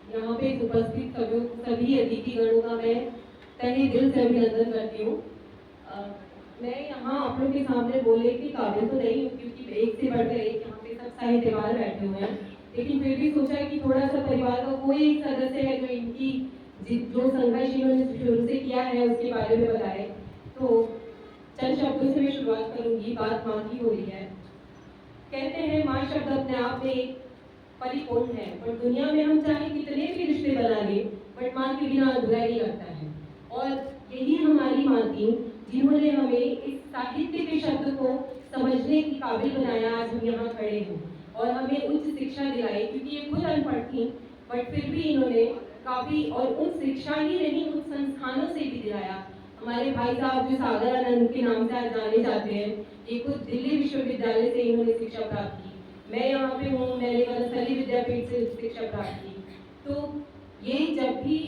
यहाँ पे उपस्थित सभी अतिथिगणों का मैं तहे दिल से अभिनंदन करती हूँ। मैं यहाँ आप लोगों के सामने बोलने की काबिल तो नहीं हूँ, क्योंकि एक से बढ़कर एक यहाँ पे सब साहित्यकार बैठे हुए हैं, लेकिन फिर भी सोचा कि थोड़ा सा परिवार का कोई एक सदस्य है जो इनकी जो संघर्ष इन्होंने शुरू से किया है उसके बारे में बताए। तो चंद शब्दों से मैं शुरुआत करूंगी। बात माँ की हो रही है। कहते हैं माँ शब्द अपने आप में एक परिपूर्ण है, पर दुनिया में हम चाहे कितने भी रिश्ते बना ले, बट माँ के बिना अधूरा ही लगता है। और यही हमारी माँ थी जिन्होंने हमें इस साहित्य के शब्द को समझने की काबिल बनाया। आज हम यहाँ खड़े हैं और हमें उच्च शिक्षा दिलाई, क्योंकि ये खुद अनपढ़ थी, बट फिर भी इन्होंने काफी और उच्च शिक्षा ही नहीं उच्च संस्थानों से भी दिलाया। हमारे भाई साहब जो सागर आनंद के नाम से आज जाने जाते हैं, ये खुद दिल्ली विश्वविद्यालय से इन्होंने शिक्षा प्राप्त की। मैं यहाँ पे हूँ, मैंने वनस्थली विद्यापीठ से शिक्षा प्राप्त की। तो ये जब भी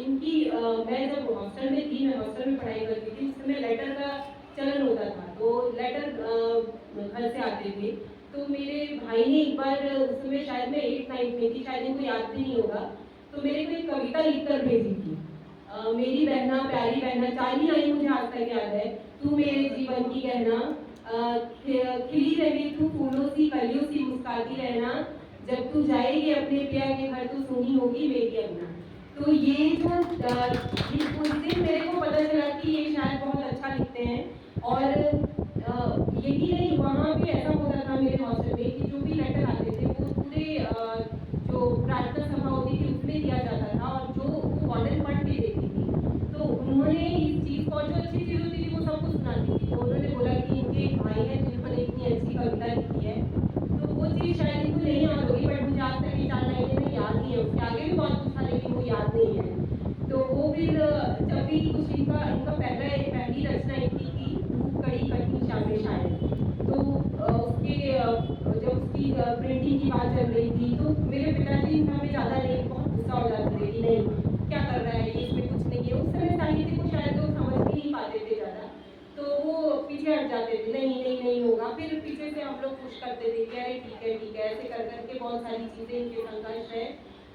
इनकी मैं जब हॉस्टल में थी, मैं हॉस्टल में पढ़ाई करती थी, उस समय लेटर का चलन होता था, तो लेटर घर से आते थे। तो मेरे भाई ने एक बार, उस समय शायद मैं 8-9 में थी, शायद इनको याद भी नहीं होगा, तो मेरे को एक कविता लिखकर भेजी थी। मेरी बहना प्यारी बहना, 4 ही लाइन मुझे आज तक याद है। तू मेरे जीवन की गहना, खिली रहे तू फूलों सी कलियों सी मुस्कुराती रहना, जब तू जाएगी अपने पिया के घर तो सुनी होगी मेरी अंगना। तो ये जो उस दिन मेरे को पता चला कि ये शायद बहुत अच्छा लिखते हैं। और यही नहीं, वहाँ पे ऐसा होता था मेरे हॉस्टल में कि जो भी लेटर आते थे वो पूरे जो प्रार्थना सभा होती थी उसमें दिया जाता था, और जो वो वार्डन पढ़ के देती थी। तो उन्होंने इस चीज़ को, जो अच्छी चीज़ होती थी वो सबको सुनाती थी, तो उन्होंने बोला कि इनके एक भाई हैं जिन्होंने इतनी अच्छी कविता लिखी है। तो वो चीज़ शायद इनको नहीं याद होगी, बट मुझे आज तक ये 4 लाइनें में याद नहीं है। उसके आगे भी बहुत कुछ था लेकिन वो याद नहीं है। तो वो फिर जब भी कुछ इनका पहली रचना इनकी थी धूप कड़ी कठिन शामे शायद, तो उसके जब उसकी प्रिंटिंग की बात चल रही थी, तो मेरे पिताजी हमें ज़्यादा नहीं, बहुत गुस्सा हो जाते थे कि नहीं क्या कर रहा है ये, इसमें कुछ नहीं है। उस समय साहित्य को शायद लोग समझ भी नहीं पाते थे ज़्यादा, तो वो पीछे हट जाते थे, नहीं नहीं नहीं होगा। फिर पीछे से हम लोग पुश करते थे कि अरे ठीक है, ऐसे कर करके बहुत सारी चीज़ें इनके संघर्ष है।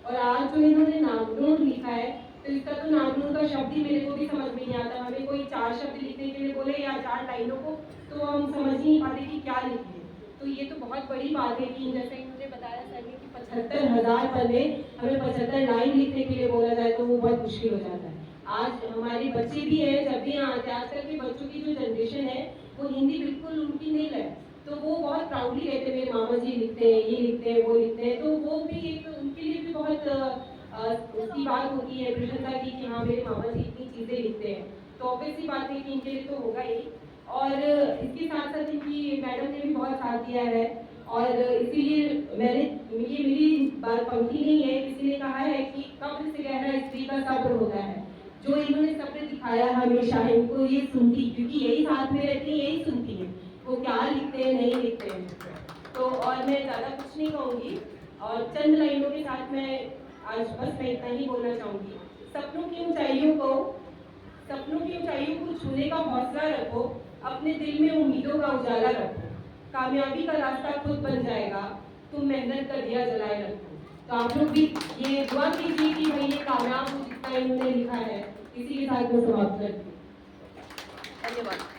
और आज जो इन्होंने नामनोट लिखा है, तो इसका तो नामनोट का शब्द ही मेरे को भी समझ में नहीं आता। हमें कोई 4 शब्द लिखने के लिए बोले या 4 लाइनों को, तो हम समझ ही नहीं पाते कि क्या लिखें। तो ये तो बहुत बड़ी बात है कि जैसे मुझे बताया सर ने कि 75,000 पन्ने, हमें 75 लाइन लिखने के लिए बोला जाए तो वो बहुत मुश्किल हो जाता है। आज हमारे बच्चे भी हैं, जब भी यहाँ आते हैं, आजकल के बच्चों की जो जनरेशन है वो हिंदी बिल्कुल उनकी नहीं लगे, तो वो बहुत प्राउडली कहते हैं मेरे मामा जी लिखते हैं, ये लिखते हैं, वो लिखते हैं। तो वो भी एक उनके लिए भी बहुत उसकी बात होती है, प्रशंसा की कि हाँ मेरे मामा जी इतनी चीज़ें लिखते हैं, तो ऑब्वियस सी बात है कि इनके लिए तो होगा ही। और इसके साथ साथ इनकी मैडम ने भी बहुत साथ दिया है, और इसीलिए मैंने, ये मेरी बात पंक्ति नहीं है, किसी ने कहा है कि कब्र से गहरा स्त्री का सब्र होता है। जो इन्होंने सब्र दिखाया हमेशा इनको ये सुनती, क्योंकि यही साथ में रहती है, यही सुनती है वो क्या लिखते हैं नहीं लिखते हैं। तो और मैं ज़्यादा कुछ नहीं कहूँगी, और चंद लाइनों के साथ मैं आज बस मैं इतना ही बोलना चाहूँगी। सपनों की ऊंचाइयों को छूने का हौसला रखो, अपने दिल में उम्मीदों का उजाला रखो, कामयाबी का रास्ता खुद बन जाएगा, तुम मेहनत का दिया जलाए रखो। तो आप लोग भी ये दुआ कीजिए कि भाई ये कामयाब हो जितना इन्होंने लिखा है। इसी के साथ मैं समाप्त करती हूँ। धन्यवाद।